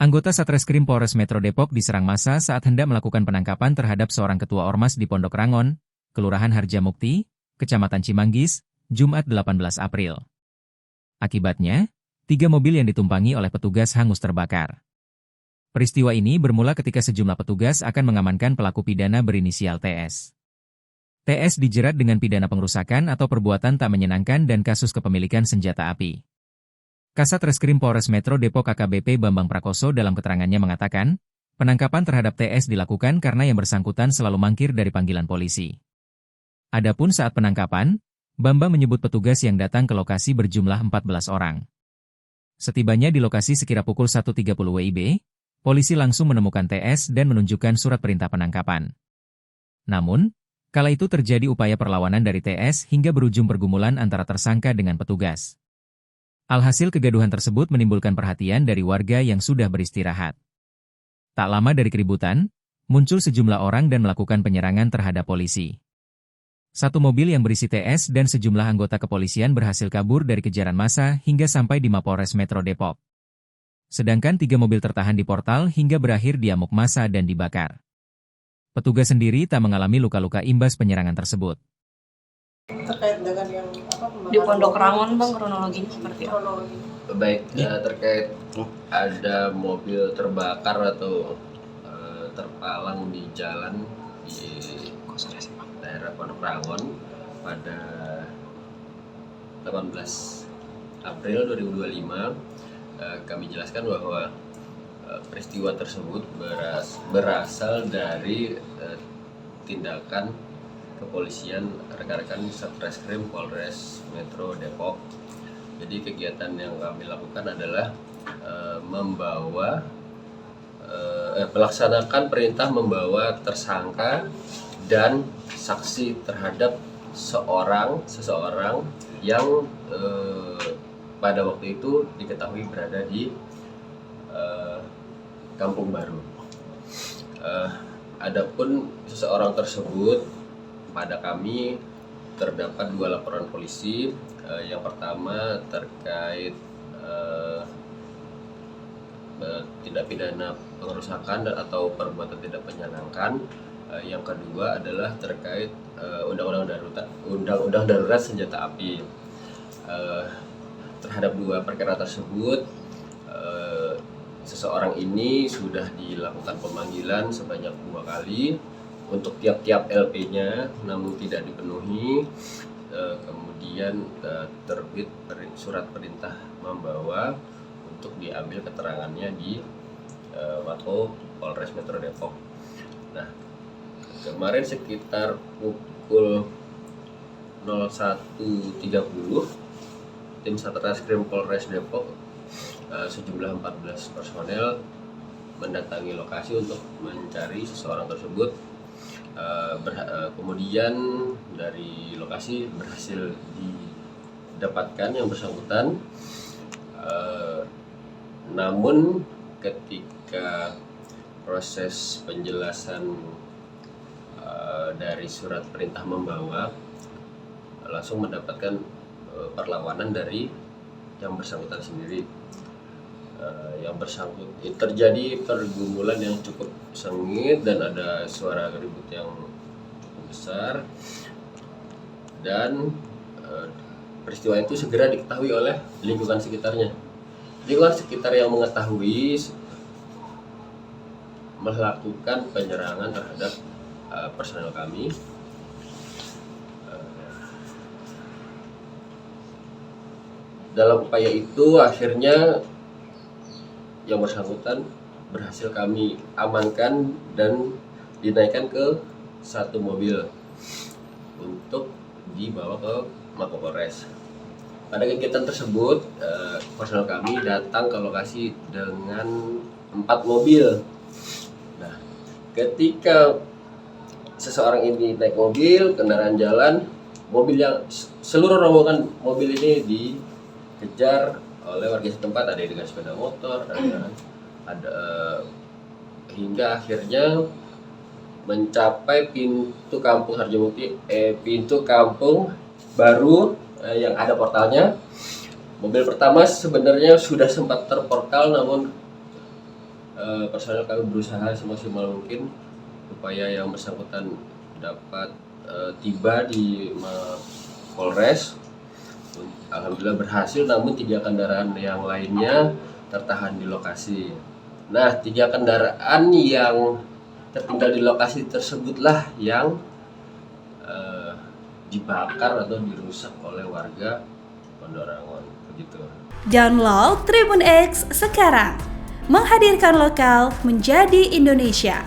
Anggota Satreskrim Polres Metro Depok diserang massa saat hendak melakukan penangkapan terhadap seorang ketua ormas di Pondok Rangon, Kelurahan Harjamukti, Kecamatan Cimanggis, Jumat 18 April. Akibatnya, 3 mobil yang ditumpangi oleh petugas hangus terbakar. Peristiwa ini bermula ketika sejumlah petugas akan mengamankan pelaku pidana berinisial TS. TS dijerat dengan pidana pengerusakan atau perbuatan tak menyenangkan dan kasus kepemilikan senjata api. Kasat Reskrim Polres Metro Depok AKBP Bambang Prakoso dalam keterangannya mengatakan, penangkapan terhadap TS dilakukan karena yang bersangkutan selalu mangkir dari panggilan polisi. Adapun saat penangkapan, Bambang menyebut petugas yang datang ke lokasi berjumlah 14 orang. Setibanya di lokasi sekira pukul 1.30 WIB, polisi langsung menemukan TS dan menunjukkan surat perintah penangkapan. Namun, kala itu terjadi upaya perlawanan dari TS hingga berujung pergumulan antara tersangka dengan petugas. Alhasil kegaduhan tersebut menimbulkan perhatian dari warga yang sudah beristirahat. Tak lama dari keributan, muncul sejumlah orang dan melakukan penyerangan terhadap polisi. Satu mobil yang berisi TS dan sejumlah anggota kepolisian berhasil kabur dari kejaran massa hingga sampai di Mapolres Metro Depok. Sedangkan 3 mobil tertahan di portal hingga berakhir diamuk massa dan dibakar. Petugas sendiri tak mengalami luka-luka imbas penyerangan tersebut. Terkait dengan yang di Pondok Rangon, Bang, kronologinya seperti apa? Baik, terkait ada mobil terbakar atau terpalang di jalan di daerah Pondok Rangon pada 18 April 2025, kami jelaskan bahwa peristiwa tersebut berasal dari tindakan kepolisian rekan-rekan Satreskrim Polres Metro Depok. Jadi kegiatan yang kami lakukan adalah melaksanakan perintah membawa tersangka dan saksi terhadap seseorang yang pada waktu itu diketahui berada di Kampung Baru. Adapun seseorang tersebut, pada kami terdapat 2 laporan polisi. Yang pertama terkait tindak pidana pengerusakan atau perbuatan tidak menyenangkan. Yang kedua adalah terkait undang-undang darurat senjata api. Terhadap 2 perkara tersebut, seseorang ini sudah dilakukan pemanggilan sebanyak 2 kali untuk tiap-tiap LP-nya, namun tidak dipenuhi. Kemudian terbit surat perintah membawa untuk diambil keterangannya di Mako Polres Metro Depok. Nah, kemarin sekitar pukul 01.30, tim Satreskrim Polres Depok sejumlah 14 personel mendatangi lokasi untuk mencari seseorang tersebut. Kemudian dari lokasi berhasil didapatkan yang bersangkutan. Namun ketika proses penjelasan dari surat perintah membawa, langsung mendapatkan perlawanan dari yang bersangkutan sendiri. Yang bersangkutan terjadi pergumulan yang cukup sengit dan ada suara ribut yang cukup besar, dan peristiwa itu segera diketahui oleh lingkungan sekitarnya. Lingkungan sekitar yang mengetahui melakukan penyerangan terhadap personel kami. Dalam upaya itu akhirnya yang bersangkutan berhasil kami amankan dan dinaikkan ke 1 mobil untuk dibawa ke Mapolres. Pada kegiatan tersebut, personel kami datang ke lokasi dengan 4 mobil. Nah, ketika seseorang ini naik mobil, kendaraan jalan, seluruh rombongan mobil ini dikejar oleh warga setempat, ada dengan sepeda motor, ada hingga akhirnya mencapai pintu kampung Harjamukti, pintu kampung baru yang ada portalnya. Mobil pertama sebenarnya sudah sempat terportal, namun personel kami berusaha semaksimal mungkin supaya yang bersangkutan dapat tiba di Polres. Alhamdulillah berhasil, namun 3 kendaraan yang lainnya tertahan di lokasi. Nah, 3 kendaraan yang tertinggal di lokasi tersebutlah yang dibakar atau dirusak oleh warga Pondok Rangon, begitu. Download Tribun X sekarang, menghadirkan lokal menjadi Indonesia.